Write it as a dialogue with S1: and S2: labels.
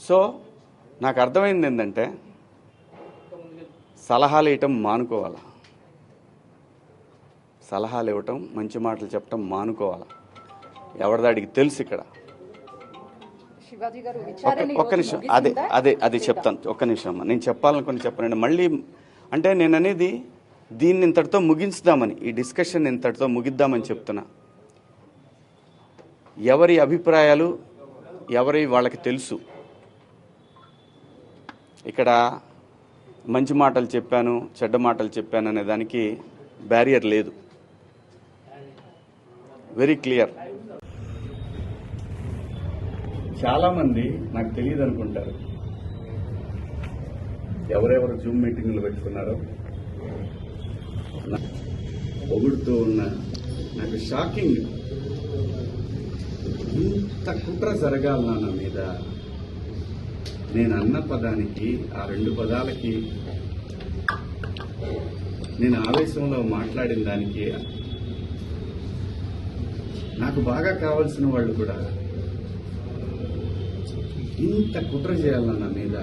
S1: So నాకు అర్థమైంది ఏంటంటే సలహాలు ఇవ్వటం మానుకోవాలా, సలహాలు ఇవ్వటం, మంచి మాటలు చెప్పటం మానుకోవాలా. ఎవరిదాడికి తెలుసు ఇక్కడ. ఒక్క నిమిషం, అదే చెప్తాను. ఒక్క నిమిషం అమ్మా, నేను చెప్పాలనుకుని చెప్పనండి. మళ్ళీ అంటే నేను అనేది దీన్ని ఇంతటితో ముగించుదామని, ఈ డిస్కషన్ ఇంతటితో ముగిద్దామని చెప్తున్నా. ఎవరి అభిప్రాయాలు ఎవరి వాళ్ళకి తెలుసు. ఇక్కడ మంచి మాటలు చెప్పాను, చెడ్డ మాటలు చెప్పాను అనే దానికి బ్యారియర్ లేదు. Very clear. చాలామంది నాకు తెలియదు అనుకుంటారు ఎవరెవరు జూమ్ మీటింగ్లు పెట్టుకున్నారో. పొగుడుతూ ఉన్న నాకు షాకింగ్, ఇంత కుట్ర జరగాలన్నా నా మీద. నేను అన్న పదానికి, ఆ 2 పదాలకి, నేను ఆవేశంలో మాట్లాడిన దానికి నాకు బాగా కావాల్సిన వాళ్ళు కూడా ఇంత కుట్ర చేయాలన్న నా మీద